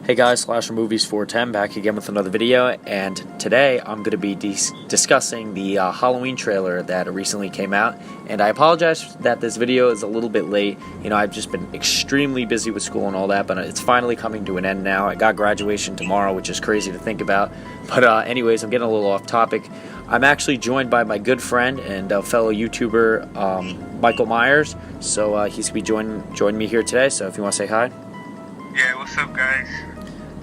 Hey guys, Slasher Movies 410 back again with another video, and today I'm going to be discussing the Halloween trailer that recently came out. And I apologize that this video is a little bit late. You know, I've just been extremely busy with school and all that, but it's finally coming to an end now. I got graduation tomorrow, which is crazy to think about. But anyways, I'm getting a little off topic. I'm actually joined by my good friend and fellow YouTuber, Michael Myers. So he's going to be joining me here today, so if you want to say hi. Yeah, what's up, guys?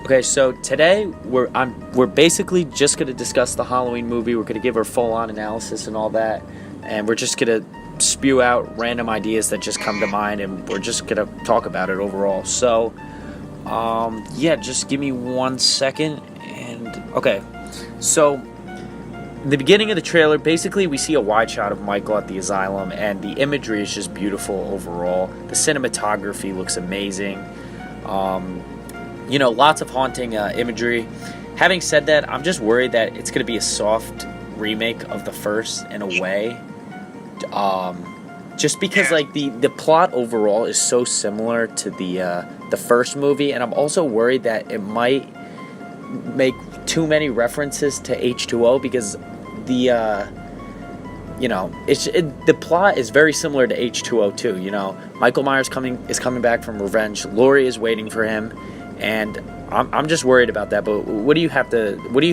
Okay, so today we're basically just going to discuss the Halloween movie. We're going to give our full-on analysis and all that, and we're just going to spew out random ideas that just come to mind, and we're just going to talk about it overall. So, yeah, just give me 1 second. And okay, so in the beginning of the trailer, basically we see a wide shot of Michael at the asylum, and the imagery is just beautiful overall. The cinematography looks amazing. You know, lots of haunting imagery. Having said that, I'm just worried that it's going to be a soft remake of the first in a way. Just because, like, the plot overall is so similar to the first movie, and I'm also worried that it might make too many references to H2O because you know, the plot is very similar to H2O too. You know, Michael Myers is coming back from revenge. Laurie is waiting for him. And I'm just worried about that. But what do you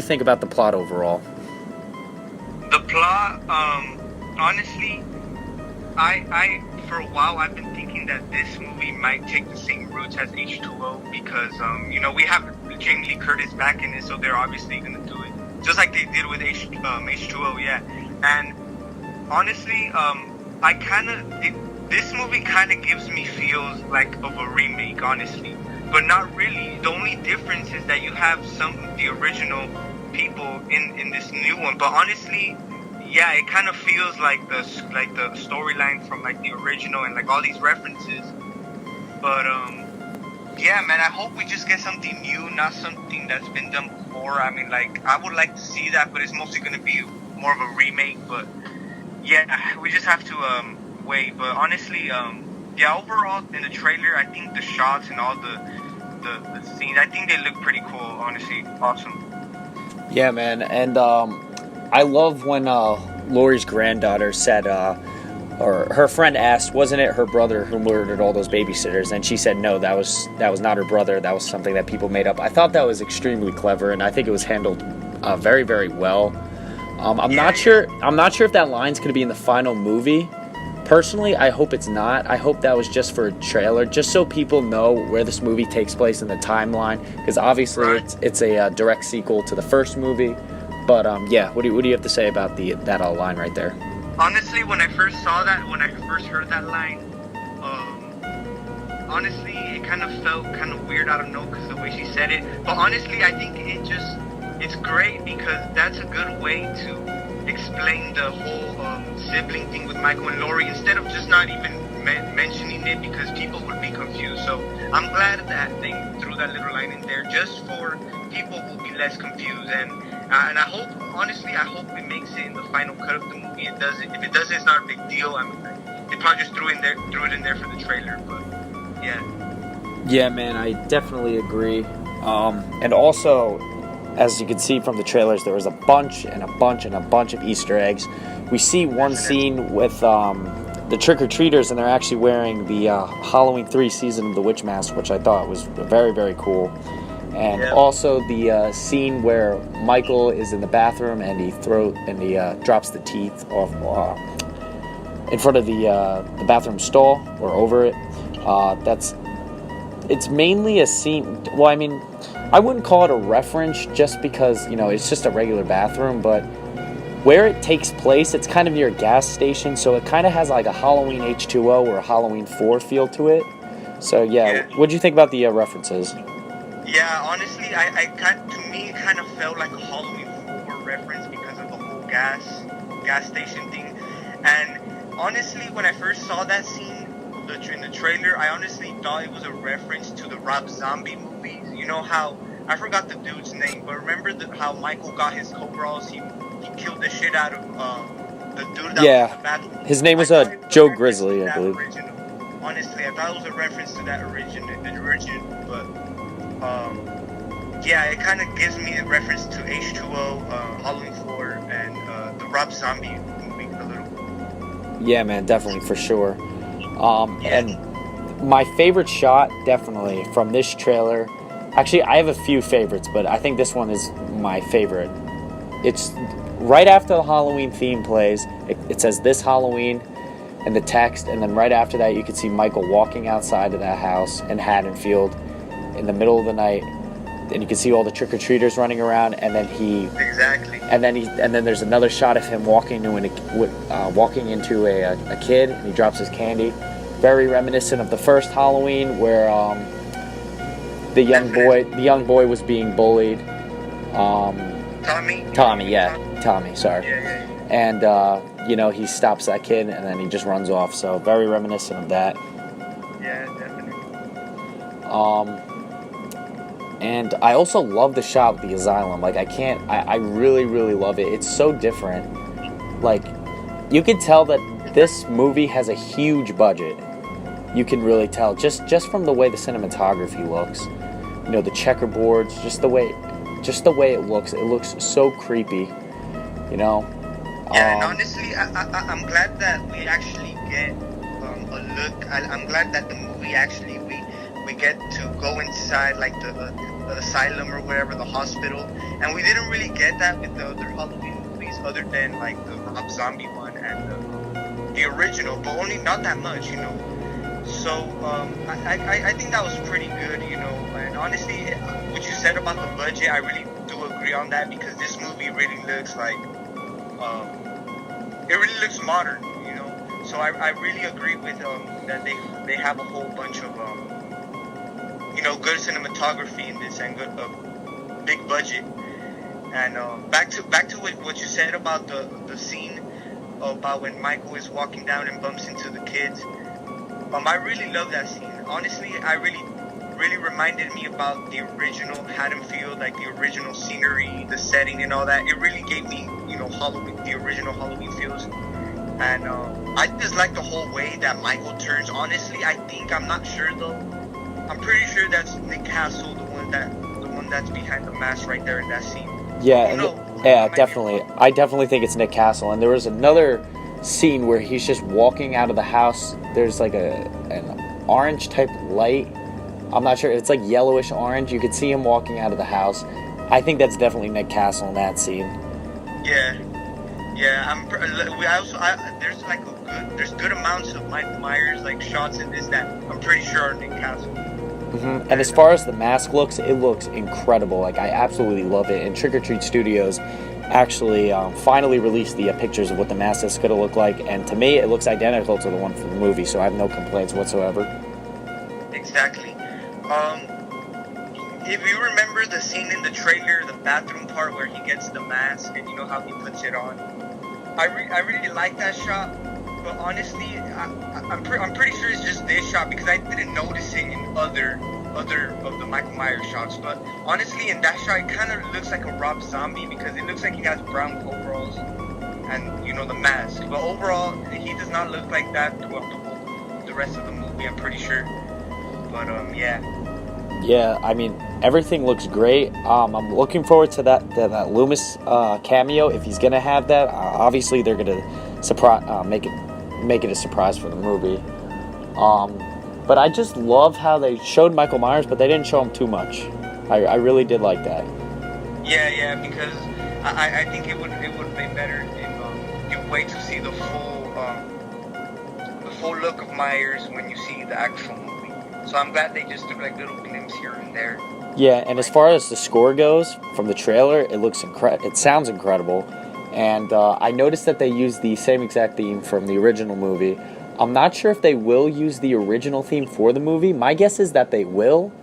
think about the plot overall? The plot, honestly, I for a while I've been thinking that this movie might take the same routes as H2O because you know, we have Jamie Lee Curtis back in it, so they're obviously gonna do it just like they did with H2O, yeah. And honestly, this movie kind of gives me feels like of a remake, honestly. But not really. The only difference is that you have some of the original people in this new one. But honestly, yeah, it kind of feels like the storyline from like the original and like all these references. But yeah, man, I hope we just get something new, not something that's been done before. I mean, like, I would like to see that, but it's mostly going to be more of a remake. But yeah, we just have to wait. But honestly, yeah, overall in the trailer, I think the shots and all the scenes, I think they look pretty cool, honestly. Awesome. Yeah, man, and I love when Laurie's granddaughter said, or her friend asked, wasn't it her brother who murdered all those babysitters? And she said, no, that was not her brother. That was something that people made up. I thought that was extremely clever, and I think it was handled very, very well. I'm not sure if that line's going to be in the final movie. Personally, I hope it's not. I hope that was just for a trailer, just so people know where this movie takes place in the timeline. Because obviously, it's a direct sequel to the first movie. But yeah, what do you have to say about that line right there? Honestly, when I first heard that line, honestly, it kind of felt kind of weird. I don't know, because the way she said it. But honestly, I think it's great because that's a good way to explain the whole sibling thing with Michael and Laurie instead of just not even mentioning it because people would be confused. So I'm glad that they threw that little line in there just for people who will be less confused. And I hope, honestly, I hope it makes it in the final cut of the movie. It doesn't. If it doesn't, it's not a big deal. I mean, they probably just threw it in there for the trailer. But yeah. Yeah, man, I definitely agree. And also, as you can see from the trailers, there was a bunch of Easter eggs. We see one scene with the trick-or-treaters, and they're actually wearing the Halloween 3 Season of the Witch mask, which I thought was very, very cool. And also the scene where Michael is in the bathroom and he drops the teeth off in front of the bathroom stall or over it. It's mainly a scene. Well, I mean, I wouldn't call it a reference just because, you know, it's just a regular bathroom, but where it takes place, it's kind of near a gas station, so it kind of has like a Halloween H2O or a Halloween 4 feel to it. So, yeah. What do you think about the references? Yeah, honestly, to me, it kind of felt like a Halloween 4 reference because of the whole gas station thing. And honestly, when I first saw that scene in the trailer, I honestly thought it was a reference to the Rob Zombie movies. You know how, I forgot the dude's name, but remember how Michael got his coveralls? He killed the shit out of the dude that was in the bathroom. His name was Joe Grizzly, I believe. Honestly, I thought it was a reference to that original, but yeah, it kind of gives me a reference to H2O, Halloween 4, and the Rob Zombie movie a little. Yeah, man, definitely for sure. Yeah. And my favorite shot, definitely from this trailer. Actually, I have a few favorites, but I think this one is my favorite. It's right after the Halloween theme plays. It says this Halloween and the text, and then right after that, you can see Michael walking outside of that house in Haddonfield in the middle of the night, and you can see all the trick or treaters running around, and then Exactly. and then there's another shot of him walking into a kid, and he drops his candy. Very reminiscent of the first Halloween, where the young boy was being bullied. Tommy, sorry. Yeah. And he stops that kid, and then he just runs off. So very reminiscent of that. Yeah, definitely. And I also love the shot with the asylum. Like, I really, really love it. It's so different. Like, you can tell that this movie has a huge budget. You can really tell just from the way the cinematography looks. The checkerboards, just the way it looks. It looks so creepy. Yeah, and honestly, I'm glad that we actually get a look. I'm glad that the movie actually we get to go inside like the asylum or whatever, the hospital, and we didn't really get that with the other Halloween movies, other than like the Rob Zombie one and the original, but only not that much. So I think that was pretty good. And honestly, what you said about the budget, I really do agree on that, because this movie really looks like it really looks modern. So I really agree with that they have a whole bunch of good cinematography in this and good big budget. And back to what you said about the scene about when Michael is walking down and bumps into the kids. I really love that scene. Honestly, I really reminded me about the original Haddonfield, like the original scenery, the setting, and all that. It really gave me, Halloween, the original Halloween feels. And I just like the whole way that Michael turns. Honestly, I'm not sure though. I'm pretty sure that's Nick Castle, the one that's behind the mask right there in that scene. Yeah, definitely. I definitely think it's Nick Castle. And there was another scene where he's just walking out of the house. There's like an orange type light. I'm not sure. It's like yellowish orange. You could see him walking out of the house. I think that's definitely Nick Castle in that scene. Yeah. There's good amounts of Michael Myers like shots in this that I'm pretty sure are Nick Castle. Mm-hmm. And as far as the mask looks, it looks incredible. Like, I absolutely love it. And Trick or Treat Studios actually finally released the pictures of what the mask is going to look like, and to me, it looks identical to the one from the movie. So I have no complaints whatsoever. Exactly. If you remember the scene in the trailer, the bathroom part where he gets the mask and you know how he puts it on, I really like that shot. But honestly, I'm pretty sure it's just this shot, because I didn't notice it in other of the Michael Myers shots. But honestly, in that shot, it kind of looks like a Rob Zombie, because it looks like he has brown overalls and the mask. But overall, he does not look like that throughout the rest of the movie, I'm pretty sure. But yeah. Yeah, I mean, everything looks great. I'm looking forward to that Loomis cameo, if he's gonna have that. Obviously, they're gonna make it a surprise for the movie. But I just love how they showed Michael Myers, but they didn't show him too much. I really did like that. Yeah, because I think it would be better if you wait to see the full look of Myers when you see the actual movie. So I'm glad they just took like little glimpses here and there. Yeah, and as far as the score goes from the trailer, it sounds incredible. And I noticed that they used the same exact theme from the original movie. I'm not sure if they will use the original theme for the movie. My guess is that they will,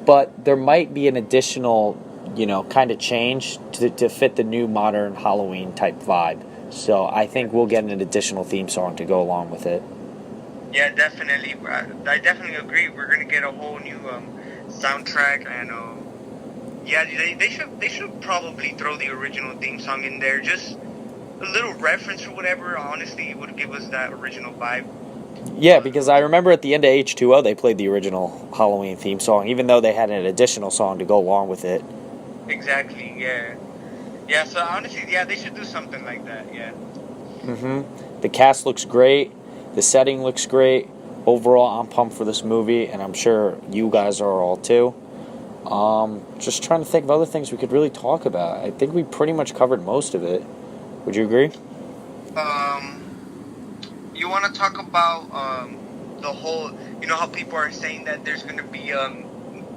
but there might be an additional, kind of change to fit the new modern Halloween type vibe. So I think we'll get an additional theme song to go along with it. Yeah, definitely. I definitely agree. We're gonna get a whole new soundtrack, and yeah, they should probably throw the original theme song in there. Just a little reference or whatever. Honestly, it would give us that original vibe. Yeah, because I remember at the end of H2O, they played the original Halloween theme song, even though they had an additional song to go along with it. Exactly. Yeah. Yeah. So honestly, yeah, they should do something like that. Yeah. The cast looks great. The setting looks great. Overall, I'm pumped for this movie, and I'm sure you guys are all too. Just trying to think of other things we could really talk about. I think we pretty much covered most of it. Would you agree? Um, you want to talk about the whole? You know how people are saying that there's gonna be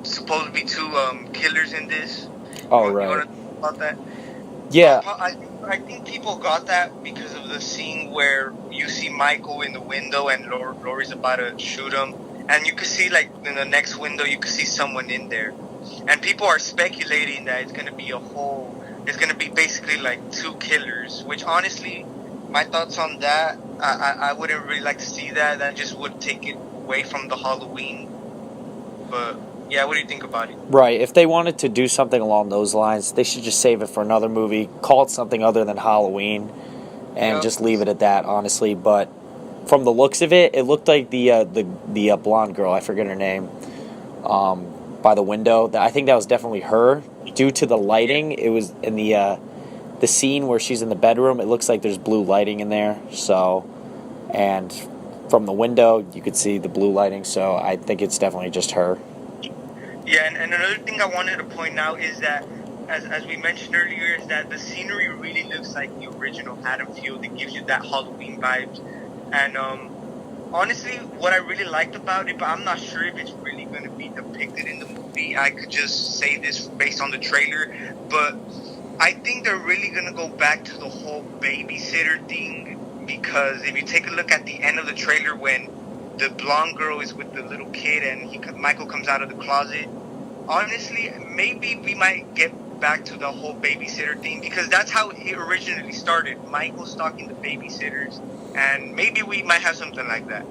supposed to be two killers in this. Oh, You right. want to talk about that? Yeah. I think people got that because of the scene where you see Michael in the window and Lori's about to shoot him, and you can see like in the next window you can see someone in there, and people are speculating that it's gonna be it's gonna be basically like two killers. Which honestly, my thoughts on that, I wouldn't really like to see that. That just would take it away from the Halloween. But yeah, what do you think about it? Right. If they wanted to do something along those lines, they should just save it for another movie, call it something other than Halloween, and Yep. just leave it at that, honestly. But from the looks of it, it looked like the blonde girl, I forget her name, by the window. I think that was definitely her. Due to the lighting, it was in the scene where she's in the bedroom. It looks like there's blue lighting in there. So, and from the window, you could see the blue lighting. So I think it's definitely just her. Yeah, and another thing I wanted to point out is that, as we mentioned earlier, is that the scenery really looks like the original Haddonfield. It gives you that Halloween vibes. And honestly, what I really liked about it, but I'm not sure if it's really going to be depicted in the movie. I could just say this based on the trailer, but I think they're really going to go back to the whole babysitter thing, because if you take a look at the end of the trailer when the blonde girl is with the little kid and Michael comes out of the closet, honestly, maybe we might get back to the whole babysitter thing, because that's how it originally started. Michael stalking the babysitters, and maybe we might have something like that.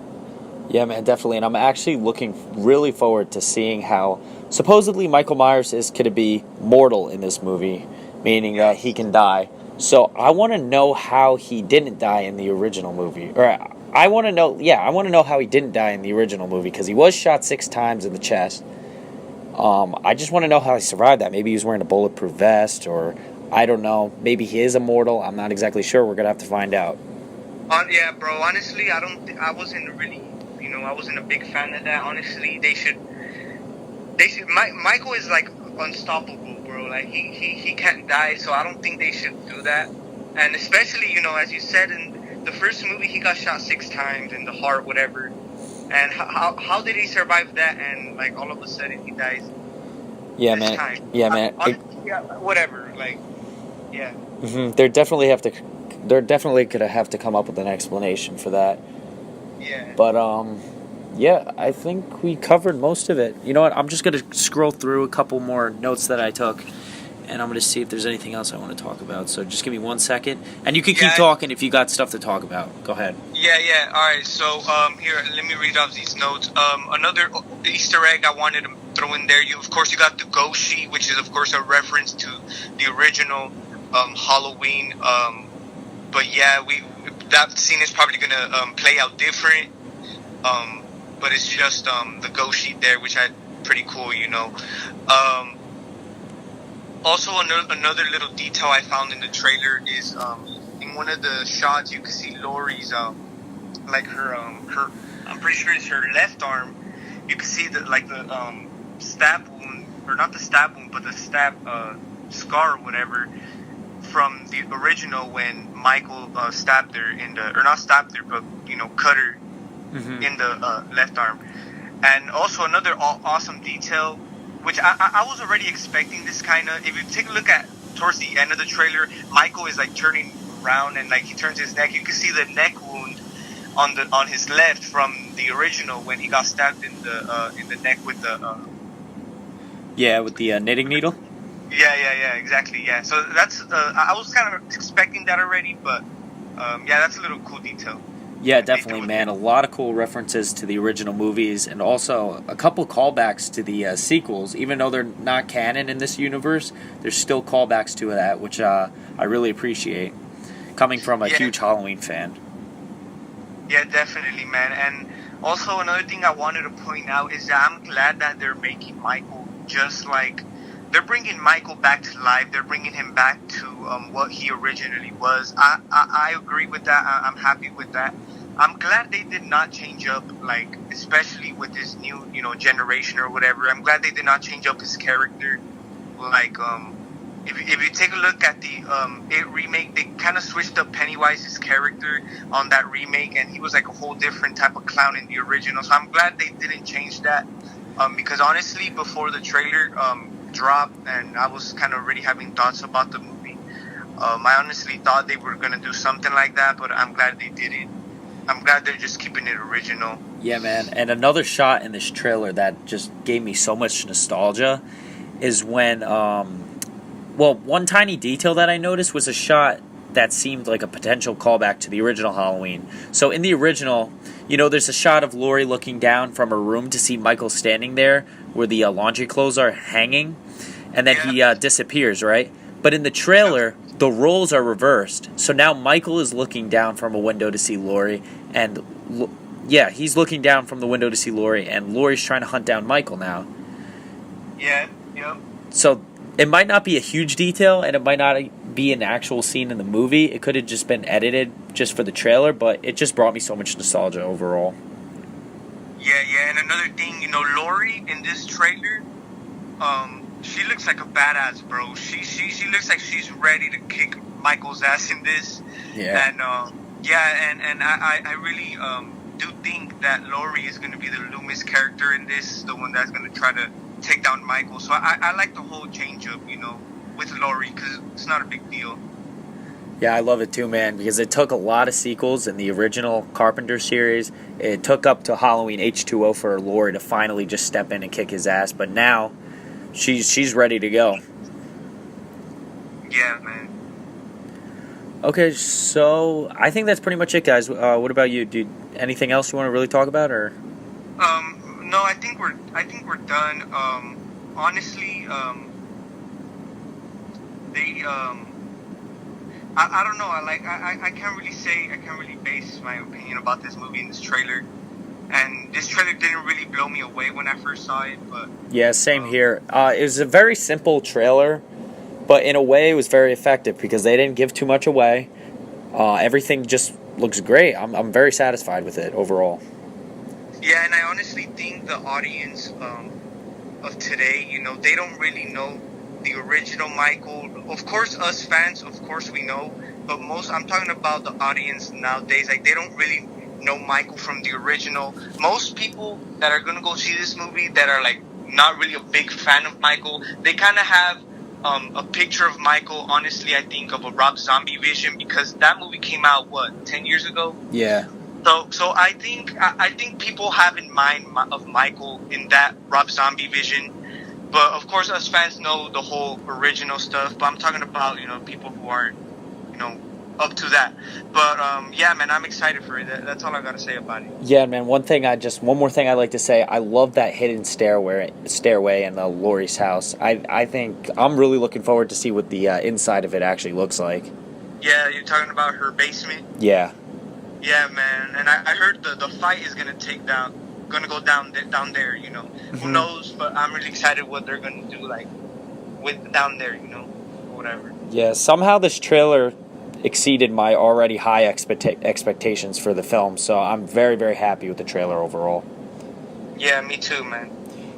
Yeah, man, definitely. And I'm actually looking really forward to seeing how supposedly Michael Myers is going to be mortal in this movie, meaning that he can die. So I want to know how he didn't die in the original movie. Or I want to know how he didn't die in the original movie, because he was shot 6 times in the chest. I just want to know how he survived that. Maybe he was wearing a bulletproof vest, or I don't know. Maybe he is immortal. I'm not exactly sure. We're going to have to find out. Yeah, bro. Honestly, I wasn't really, I wasn't a big fan of that. Honestly, they should. Michael is like unstoppable, bro. Like he can't die, so I don't think they should do that. And especially, as you said in the first movie, he got shot 6 times in the heart, whatever. And how did he survive that? And like all of a sudden he dies. Yeah, this man. time. Yeah, man. Honestly, yeah, whatever. Like, yeah. They're definitely going to have to come up with an explanation for that. Yeah. But yeah, I think we covered most of it. You know what? I'm just going to scroll through a couple more notes that I took, and I'm going to see if there's anything else I want to talk about. So just give me 1 second, and you can keep talking if you got stuff to talk about. Go ahead. Yeah. All right. So here, let me read off these notes. Another Easter egg I wanted to throw in there. Of course, you got the ghost sheet, which is of course a reference to the original Halloween. But yeah, that scene is probably gonna play out different. But it's just the ghost sheet there, which I pretty cool, Also, another little detail I found in the trailer is in one of the shots you can see Lori's like her I'm pretty sure it's her left arm. You can see the stab wound, or not the stab wound, but the stab scar or whatever from the original when Michael stabbed her or not stabbed her, but cut her in the left arm. And also another awesome detail, which I was already expecting this kind of. If you take a look at towards the end of the trailer, Michael is like turning around and like he turns his neck. You can see the neck wound on his left from the original when he got stabbed in the neck with the. Yeah, with the knitting needle. Yeah, exactly. Yeah, so that's I was kind of expecting that already, but yeah, that's a little cool detail. Yeah, definitely, man. A lot of cool references to the original movies, and also a couple callbacks to the sequels. Even though they're not canon in this universe, there's still callbacks to that, which I really appreciate, coming from a huge Halloween fan. Yeah, definitely, man. And also another thing I wanted to point out is that I'm glad that they're making Michael just like they're bringing Michael back to life. They're bringing him back to what he originally was. I agree with that. I'm happy with that. I'm glad they did not change up, like, especially with this new, generation or whatever. I'm glad they did not change up his character. Like, if you take a look at the It remake, they kind of switched up Pennywise's character on that remake, and he was like a whole different type of clown in the original. So I'm glad they didn't change that, because honestly, before the trailer dropped, and I was kind of already having thoughts about the movie, I honestly thought they were gonna do something like that, but I'm glad they didn't. I'm glad they're just keeping it original. Yeah, man. And another shot in this trailer that just gave me so much nostalgia is when, one tiny detail that I noticed was a shot that seemed like a potential callback to the original Halloween. So in the original, there's a shot of Laurie looking down from her room to see Michael standing there where the laundry clothes are hanging, and then he disappears, right? But in the trailer, the roles are reversed. So now Michael is looking down from a window to see Laurie, and he's looking down from the window to see Laurie, and Laurie's trying to hunt down Michael now. Yeah, yep. So it might not be a huge detail, and it might not be an actual scene in the movie. It could have just been edited just for the trailer, but it just brought me so much nostalgia overall. Yeah, and another thing, Laurie in this trailer, she looks like a badass, bro. She looks like she's ready to kick Michael's ass in this. Yeah. And I really do think that Laurie is going to be the Loomis character in this, the one that's going to try to take down Michael. So I like the whole change up, with Laurie, because it's not a big deal. Yeah, I love it too, man, because it took a lot of sequels in the original Carpenter series. It took up to Halloween H2O for Laurie to finally just step in and kick his ass, but now she's ready to go. Yeah, man. Okay, so I think that's pretty much it, guys. What about you? Anything else you want to really talk about, or? No, I think we're done. Honestly, they I don't know. I can't really base my opinion about this movie in this trailer. And this trailer didn't really blow me away when I first saw it, but yeah, same here. It was a very simple trailer, but in a way it was very effective because they didn't give too much away. Everything just looks great. I'm very satisfied with it overall. Yeah, and I honestly think the audience of today, they don't really know the original Michael. Of course, us fans, of course we know, but I'm talking about the audience nowadays. Like, they don't really know Michael from the original. Most people that are gonna go see this movie that are like not really a big fan of Michael, they kind of have a picture of Michael, honestly, I think, of a Rob Zombie vision, because that movie came out 10 years ago. Yeah. So I think people have in mind of Michael in that Rob Zombie vision. But of course, us fans know the whole original stuff. But I'm talking about people who aren't up to that. But yeah, man, I'm excited for it. That's all I gotta say about it. Yeah, man. One more thing I'd like to say. I love that hidden stairway in Laurie's house. I think I'm really looking forward to see what the inside of it actually looks like. Yeah, you're talking about her basement. Yeah. Yeah, man. And I heard the fight is gonna go down there. Who knows? But I'm really excited what they're gonna do, like with down there. Whatever. Yeah. Somehow this trailer exceeded my already high expectations for the film, so I'm very, very happy with the trailer overall. Yeah, me too, man.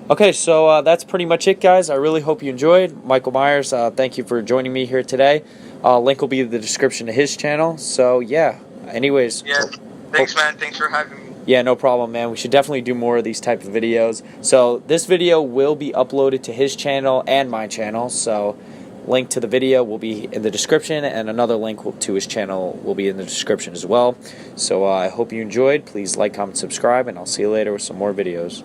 Okay, so that's pretty much it, guys. I really hope you enjoyed. Michael Myers, thank you for joining me here today. Link will be in the description to his channel. So yeah, anyways. Yeah, thanks, man. Thanks for having me. Yeah, no problem, man. We should definitely do more of these type of videos. So this video will be uploaded to his channel and my channel, so link to the video will be in the description, and another link to his channel will be in the description as well. So I hope you enjoyed. Please like, comment, subscribe, and I'll see you later with some more videos.